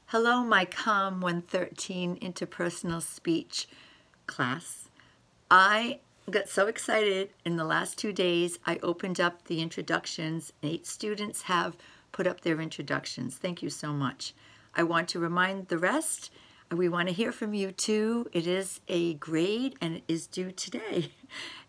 Hello, my COM 113 interpersonal speech class. I got so excited in the last 2 days. I opened up the introductions. 8 students have put up their introductions. Thank you so much. I want to remind the rest, we want to hear from you too. It is a grade and it is due today.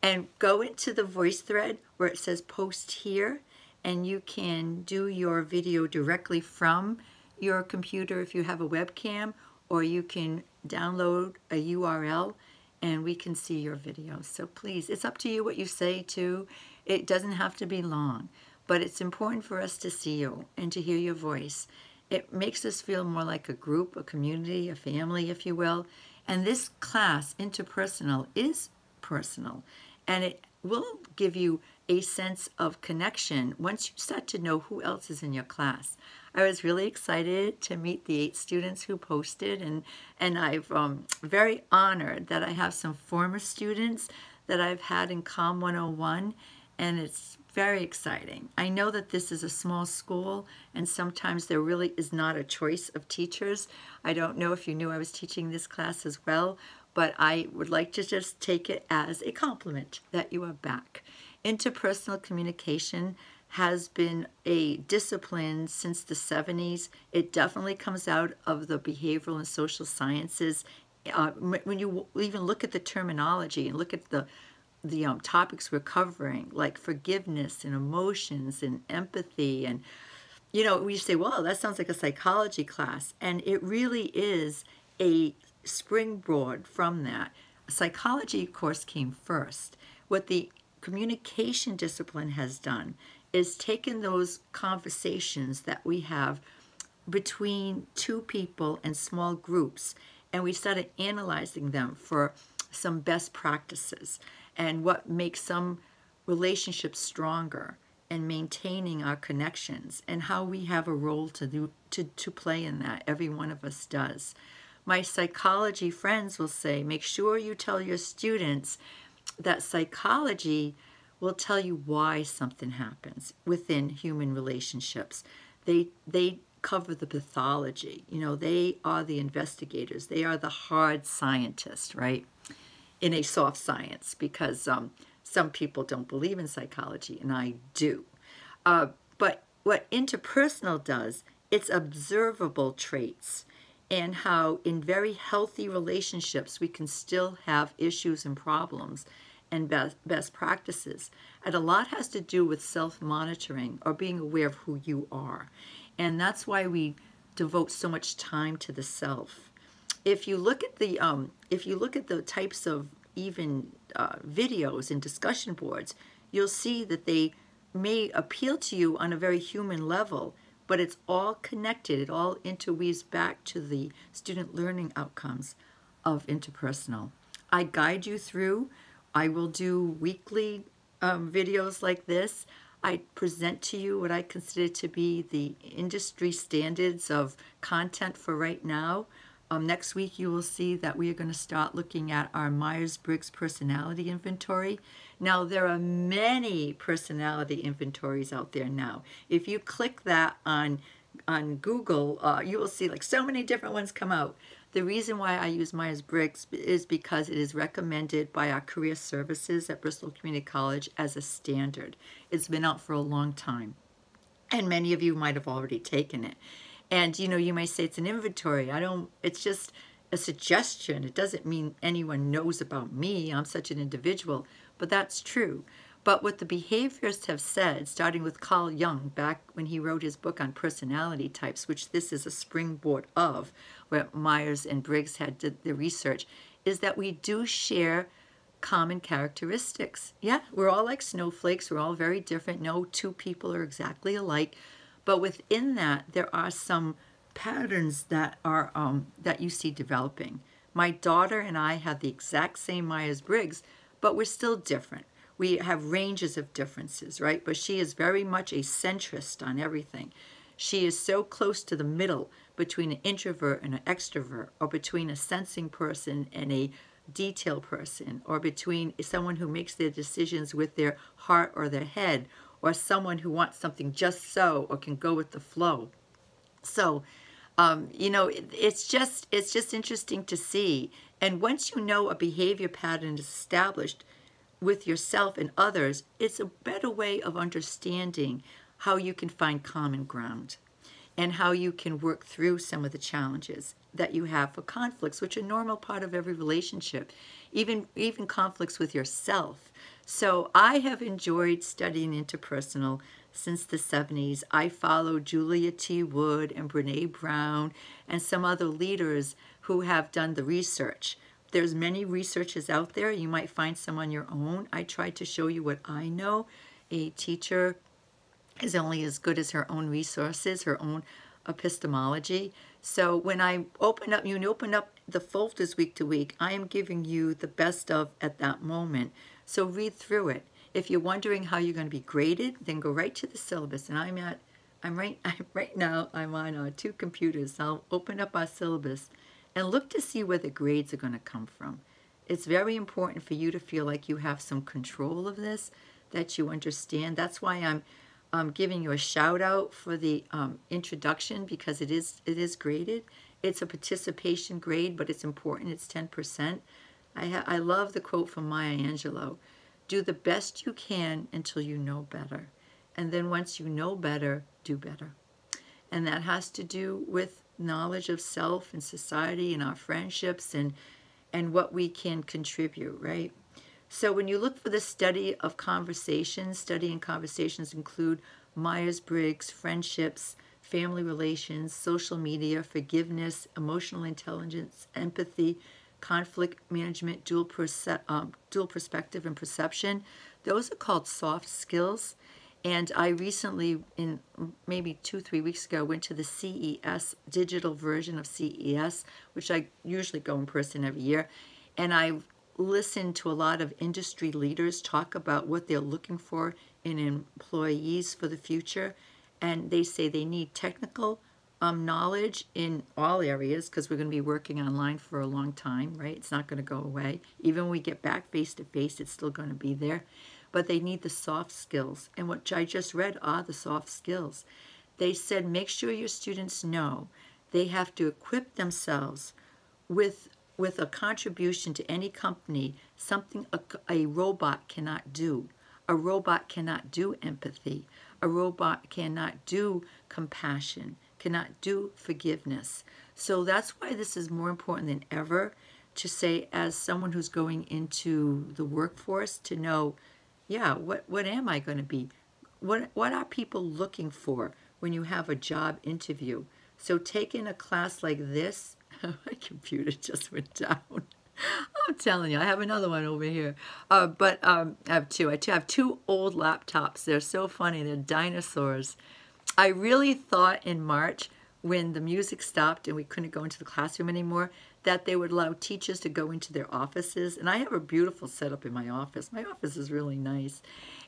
And go into the VoiceThread where it says post here, and you can do your video directly from your computer if you have a webcam, or you can download a URL and we can see your video. So please, it's up to you what you say too. It doesn't have to be long, but it's important for us to see you and to hear your voice. It makes us feel more like a group, a community, a family, if you will. And this class, interpersonal, is personal, and it will give you a sense of connection once you start to know who else is in your class. I was really excited to meet the 8 students who posted, and I'm very honored that I have some former students that I've had in COM 101, and it's very exciting. I know that this is a small school, and sometimes there really is not a choice of teachers. I don't know if you knew I was teaching this class as well, but I would like to just take it as a compliment that you are back. Interpersonal communication has been a discipline since the 70s. It definitely comes out of the behavioral and social sciences. When you even look at the terminology and look at the topics we're covering, like forgiveness and emotions and empathy, and we say, well, that sounds like a psychology class, and it really is a springboard from that. Psychology, of course, came first. What the communication discipline has done is taken those conversations that we have between 2 people and small groups, and we started analyzing them for some best practices and what makes some relationships stronger, and maintaining our connections, and how we have a role to play in that. Every one of us does. My psychology friends will say, make sure you tell your students that psychology will tell you why something happens within human relationships. They cover the pathology. They are the investigators. They are the hard scientists, right? In a soft science, because some people don't believe in psychology, and I do. But what interpersonal does, it's observable traits, and how in very healthy relationships we can still have issues and problems, and best practices. And a lot has to do with self-monitoring, or being aware of who you are. And that's why we devote so much time to the self. If you look at the types of even videos and discussion boards, you'll see that they may appeal to you on a very human level, but it's all connected. It all interweaves back to the student learning outcomes of interpersonal. I guide you through. I will do weekly videos like this. I present to you what I consider to be the industry standards of content for right now. Next week you will see that we are going to start looking at our Myers-Briggs personality inventory. Now, there are many personality inventories out there now. If you click that on Google, you will see like so many different ones come out. The reason why I use Myers-Briggs is because it is recommended by our career services at Bristol Community College as a standard. It's been out for a long time, and many of you might have already taken it. And you may say it's an inventory. It's just a suggestion. It doesn't mean anyone knows about me. I'm such an individual, but that's true. But what the behaviorists have said, starting with Carl Jung back when he wrote his book on personality types, which this is a springboard of, where Myers and Briggs had did the research, is that we do share common characteristics. Yeah, we're all like snowflakes. We're all very different. No 2 people are exactly alike. But within that, there are some patterns that are that you see developing. My daughter and I have the exact same Myers-Briggs, but we're still different. We have ranges of differences, right? But she is very much a centrist on everything. She is so close to the middle between an introvert and an extrovert, or between a sensing person and a detail person, or between someone who makes their decisions with their heart or their head, or someone who wants something just so, or can go with the flow. So You know, it's just interesting to see. And once you know a behavior pattern is established with yourself and others, it's a better way of understanding how you can find common ground and how you can work through some of the challenges that you have for conflicts, which are a normal part of every relationship, even conflicts with yourself. So I have enjoyed studying interpersonal since the 70s. I follow Julia T. Wood and Brene Brown and some other leaders who have done the research. There's many researchers out there. You might find some on your own. I try to show you what I know. A teacher is only as good as her own resources, her own epistemology. So when I open up, you open up the folders week to week, I am giving you the best of at that moment. So read through it. If you're wondering how you're going to be graded, then go right to the syllabus. And right now, I'm on 2 computers. I'll open up our syllabus and look to see where the grades are going to come from. It's very important for you to feel like you have some control of this, that you understand. That's why I'm giving you a shout out for the introduction, because it is graded. It's a participation grade, but it's important. It's 10%. I love the quote from Maya Angelou. Do the best you can until you know better. And then once you know better, do better. And that has to do with knowledge of self and society and our friendships and what we can contribute, right? So when you look for the study of conversations, studying conversations include Myers-Briggs, friendships, family relations, social media, forgiveness, emotional intelligence, empathy, conflict management, dual perspective and perception. Those are called soft skills. And I recently, in maybe 2-3 weeks ago, went to the CES, digital version of CES, which I usually go in person every year. And I listened to a lot of industry leaders talk about what they're looking for in employees for the future. And they say they need technical knowledge in all areas, because we're going to be working online for a long time, right? It's not going to go away. Even when we get back face to face, it's still going to be there. But they need the soft skills. And what I just read are the soft skills. They said make sure your students know they have to equip themselves with a contribution to any company, something a robot cannot do. A robot cannot do empathy. A robot cannot do compassion, cannot do forgiveness. So that's why this is more important than ever to say, as someone who's going into the workforce, to know, yeah, what am I going to be? What are people looking for when you have a job interview? So taking a class like this, my computer just went down. I'm telling you, I have another one over here. But I have two. I have 2 old laptops. They're so funny. They're dinosaurs. I really thought in March, when the music stopped and we couldn't go into the classroom anymore, that they would allow teachers to go into their offices. And I have a beautiful setup in my office. My office is really nice.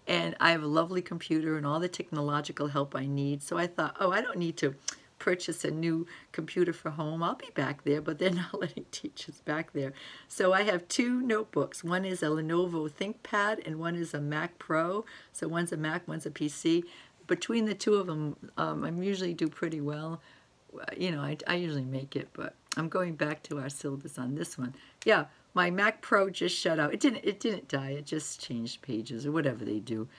And I have a lovely computer and all the technological help I need. So I thought, oh, I don't need to purchase a new computer for home. I'll be back there, but they're not letting teachers back there. So I have 2 notebooks. One is a Lenovo ThinkPad and one is a Mac Pro. So one's a Mac, one's a PC. Between the 2 of them, I usually do pretty well. You know, I usually make it, but I'm going back to our syllabus on this one. Yeah, my Mac Pro just shut out. It didn't die. It just changed pages or whatever they do.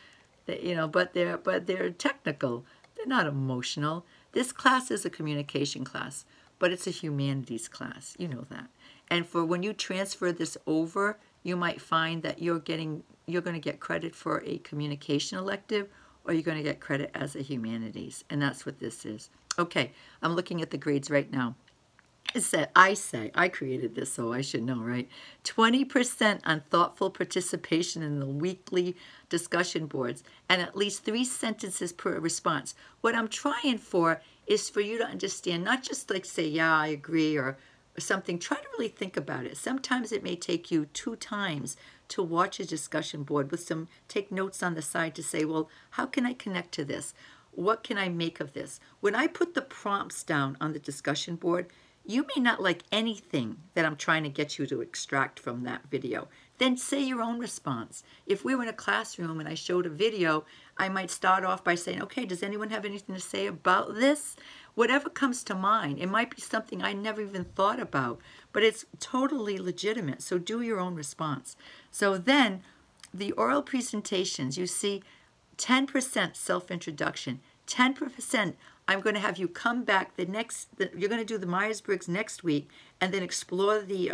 You know, but they're technical. They're not emotional. This class is a communication class, but it's a humanities class. You know that. And for when you transfer this over, you might find that you're going to get credit for a communication elective, or you're going to get credit as a humanities. And that's what this is. Okay, I'm looking at the grades right now. I created this, so I should know, right? 20% on thoughtful participation in the weekly discussion boards, and at least 3 sentences per response. What I'm trying for is for you to understand, not just like say, yeah, I agree, or something. Try to really think about it. Sometimes it may take you 2 times to watch a discussion board with take notes on the side to say, well, how can I connect to this? What can I make of this? When I put the prompts down on the discussion board, you may not like anything that I'm trying to get you to extract from that video. Then say your own response. If we were in a classroom and I showed a video, I might start off by saying, okay, does anyone have anything to say about this? whatever comes to mind. It might be something I never even thought about, but it's totally legitimate. So do your own response. So then the oral presentations, you see 10% self-introduction, 10% I'm going to have you come back you're going to do the Myers-Briggs next week and then explore the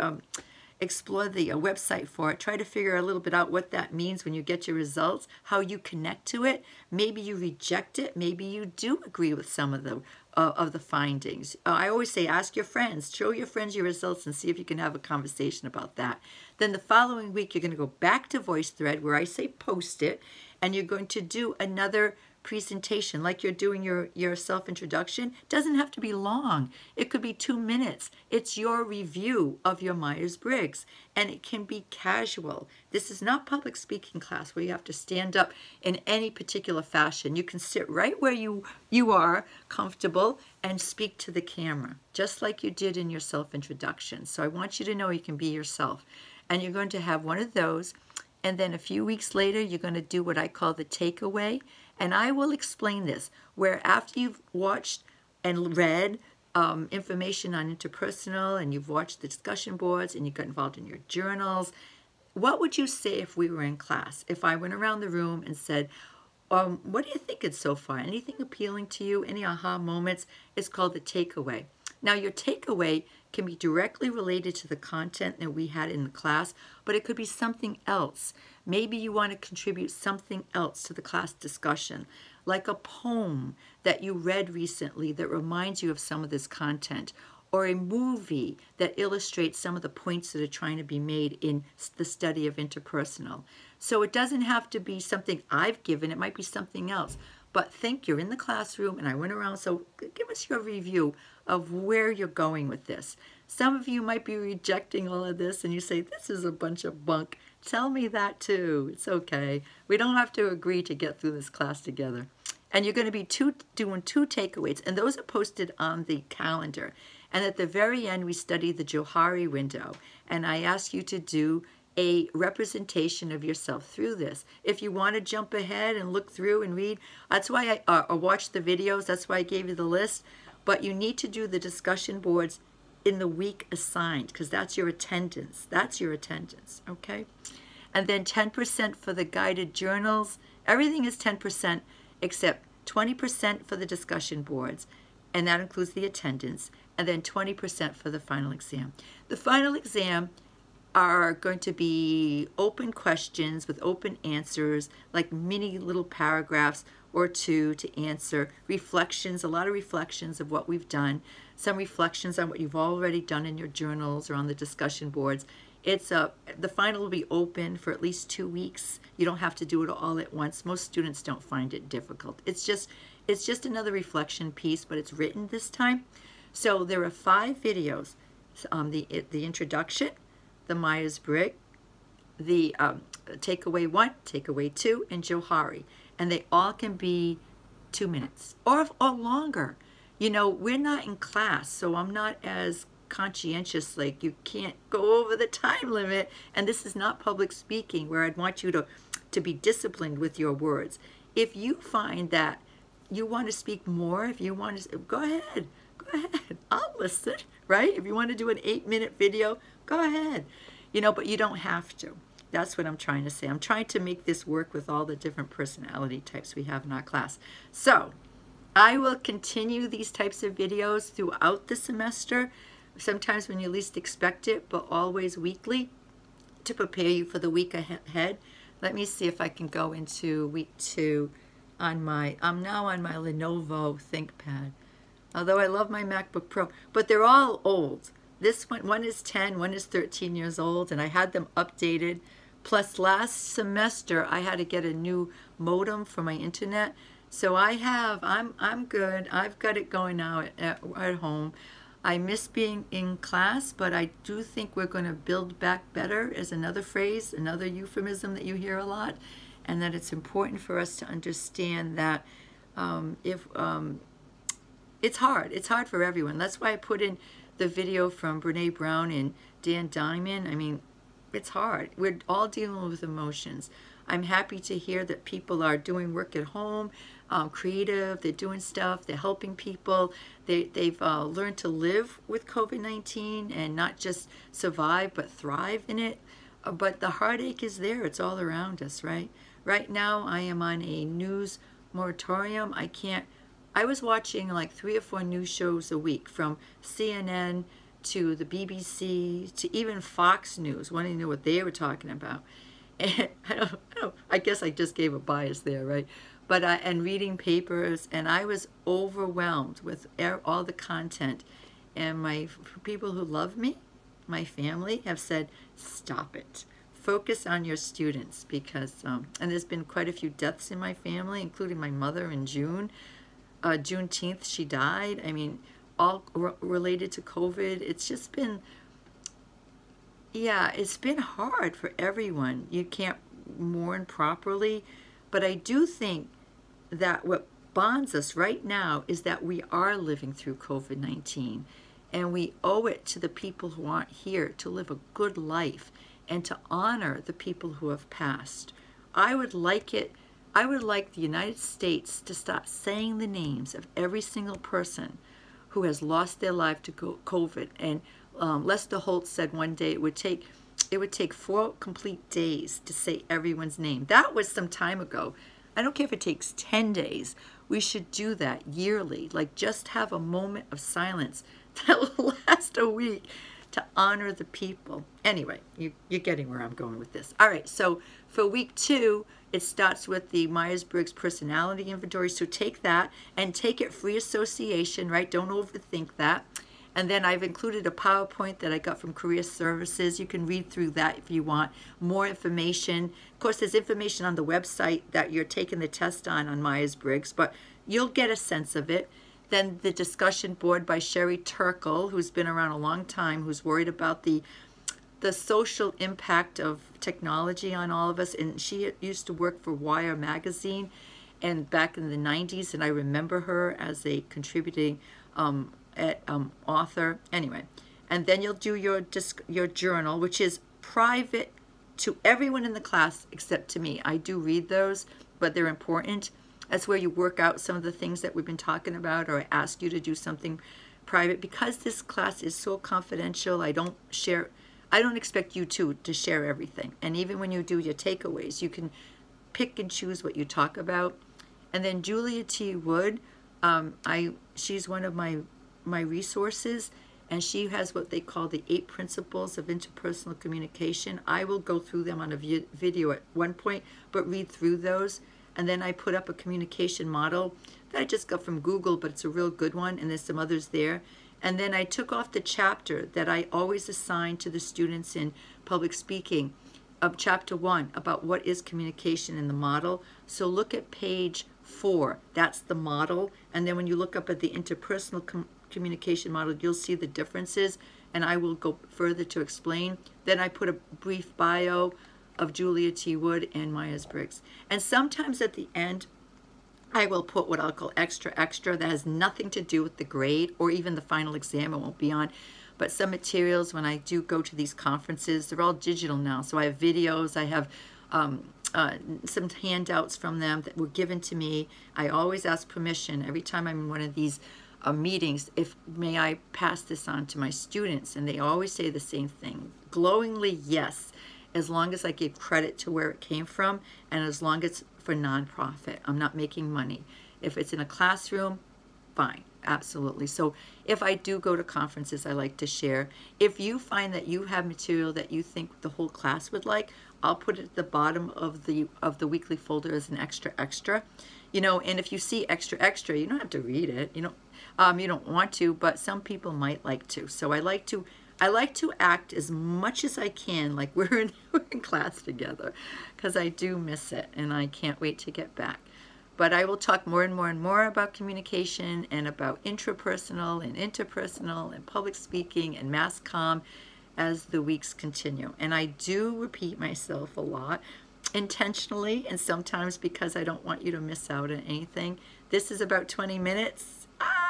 website for it. Try to figure a little bit out what that means when you get your results, how you connect to it. Maybe you reject it. Maybe you do agree with some of the findings. I always say, ask your friends, show your friends your results and see if you can have a conversation about that. Then the following week, you're going to go back to VoiceThread where I say post it, and you're going to do another presentation like you're doing your self-introduction. Doesn't have to be long. It could be 2 minutes. It's your review of your Myers-Briggs, and it can be casual. This is not public speaking class where you have to stand up in any particular fashion. You can sit right where you are comfortable and speak to the camera, just like you did in your self-introduction. So I want you to know you can be yourself, and you're going to have one of those. And then a few weeks later, you're going to do what I call the takeaway. And I will explain this, where after you've watched and read information on interpersonal, and you've watched the discussion boards, and you got involved in your journals, what would you say if we were in class? If I went around the room and said, what are you thinking so far? Anything appealing to you? Any aha moments? It's called the takeaway. Now, your takeaway can be directly related to the content that we had in the class, but it could be something else. Maybe you want to contribute something else to the class discussion, like a poem that you read recently that reminds you of some of this content, or a movie that illustrates some of the points that are trying to be made in the study of interpersonal. So it doesn't have to be something I've given. It might be something else. But think you're in the classroom, and I went around, so give us your review of where you're going with this. Some of you might be rejecting all of this, and you say, this is a bunch of bunk. Tell me that too. It's okay. We don't have to agree to get through this class together. And you're going to be doing 2 takeaways, and those are posted on the calendar. And at the very end, we study the Johari window, and I ask you to do a representation of yourself through this. If you want to jump ahead and look through and read, that's why or watch the videos, that's why I gave you the list. But you need to do the discussion boards in the week assigned, because that's your attendance. That's your attendance, okay? And then 10% for the guided journals. Everything is 10% except 20% for the discussion boards, and that includes the attendance, and then 20% for the final exam. The final exam are going to be open questions with open answers, like mini little paragraphs or 2 to answer, reflections, a lot of reflections of what we've done, some reflections on what you've already done in your journals or on the discussion boards. The final will be open for at least 2 weeks. You don't have to do it all at once. Most students don't find it difficult. It's just another reflection piece, but it's written this time. So there are 5 videos: the introduction, the Myers-Briggs, the takeaway 1, takeaway 2, and Johari. And they all can be 2 minutes or longer. You know, we're not in class, so I'm not as conscientious, like you can't go over the time limit. And this is not public speaking where I'd want you to be disciplined with your words. If you find that you want to speak more, if you want to, go ahead. I'll listen, right? If you want to do an 8-minute video, go ahead. You know, but you don't have to. That's what I'm trying to say. I'm trying to make this work with all the different personality types we have in our class. So I will continue these types of videos throughout the semester, sometimes when you least expect it, but always weekly, to prepare you for the week ahead. Let me see if I can go into week 2 on I'm now on my Lenovo ThinkPad. Although I love my MacBook Pro, but they're all old. This one is 10, one is 13 years old, and I had them updated. Plus last semester I had to get a new modem for my internet. So I'm good. I've got it going now at home. I miss being in class, but I do think we're going to build back better, as another phrase, another euphemism that you hear a lot, and that it's important for us to understand that it's hard. It's hard for everyone. That's why I put in the video from Brene Brown and Dan Diamond. I mean, it's hard. We're all dealing with emotions. I'm happy to hear that people are doing work at home. creative. They're doing stuff. They're helping people. They've learned to live with COVID-19 and not just survive but thrive in it. But the heartache is there. It's all around us, right? Right now, I am on a news moratorium. I was watching like 3 or 4 news shows a week, from CNN to the BBC to even Fox News, wanting to know what they were talking about. And I guess I just gave a bias there, right? But and reading papers, and I was overwhelmed with all the content. And my people who love me, my family, have said, stop it. Focus on your students, because, and there's been quite a few deaths in my family, including my mother in June. Juneteenth, she died. I mean, all related to COVID. It's just been, yeah, it's been hard for everyone. You can't mourn properly. But I do think that what bonds us right now is that we are living through COVID-19. And we owe it to the people who aren't here to live a good life and to honor the people who have passed. I would like the United States to stop saying the names of every single person who has lost their life to COVID. And Lester Holt said one day it would take 4 complete days to say everyone's name. That was some time ago. I don't care if it takes 10 days. We should do that yearly. Like, just have a moment of silence that will last a week to honor the people. Anyway, you're getting where I'm going with this. All right, so for week 2, it starts with the Myers-Briggs personality inventory. So take that and take it free association, right? Don't overthink that. And then I've included a PowerPoint that I got from Career Services. You can read through that if you want more information. Of course, there's information on the website that you're taking the test on Myers-Briggs, but you'll get a sense of it. Then the discussion board by Sherry Turkle, who's been around a long time, who's worried about the social impact of technology on all of us. And she used to work for Wire magazine and back in the 90s, and I remember her as a contributing author. Anyway, and then you'll do your journal, which is private to everyone in the class except to me. I do read those, but they're important. That's where you work out some of the things that we've been talking about, or I ask you to do something private. Because this class is so confidential, I don't expect you to share everything. And even when you do your takeaways, you can pick and choose what you talk about. And then Julia T. Wood, she's one of my resources, and she has what they call the 8 principles of interpersonal communication. I will go through them on a video at one point, but read through those. And then I put up a communication model that I just got from Google, but it's a real good one, and there's some others there. And then I took off the chapter that I always assign to the students in public speaking, of chapter 1, about what is communication in the model. So look at page 4. That's the model. And then when you look up at the interpersonal communication model, you'll see the differences, and I will go further to explain. Then I put a brief bio of Julia T. Wood and Myers-Briggs. And sometimes at the end, I will put what I'll call extra that has nothing to do with the grade or even the final exam. It won't be on. But some materials, when I do go to these conferences, they're all digital now. So I have videos, I have some handouts from them that were given to me. I always ask permission every time I'm in one of these meetings, may I pass this on to my students? And they always say the same thing. Glowingly, yes, as long as I give credit to where it came from, and as long as it's for nonprofit. I'm not making money. If it's in a classroom, fine, absolutely. So if I do go to conferences, I like to share. If you find that you have material that you think the whole class would like, I'll put it at the bottom of the weekly folder as an extra. You know, and if you see extra, you don't have to read it. You don't want to, but some people might like to. So I like to act as much as I can like we're in class together, because I do miss it, and I can't wait to get back. But I will talk more and more about communication and about intrapersonal and interpersonal and public speaking and mass comm as the weeks continue. And I do repeat myself a lot, intentionally, and sometimes because I don't want you to miss out on anything. This is about 20 minutes.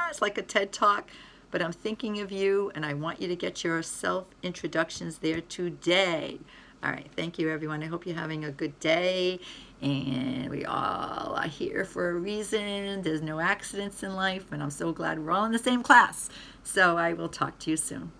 It's like a TED Talk. But I'm thinking of you, and I want you to get your self-introductions there today. All right. Thank you, everyone. I hope you're having a good day. And we all are here for a reason. There's no accidents in life. And I'm so glad we're all in the same class. So I will talk to you soon.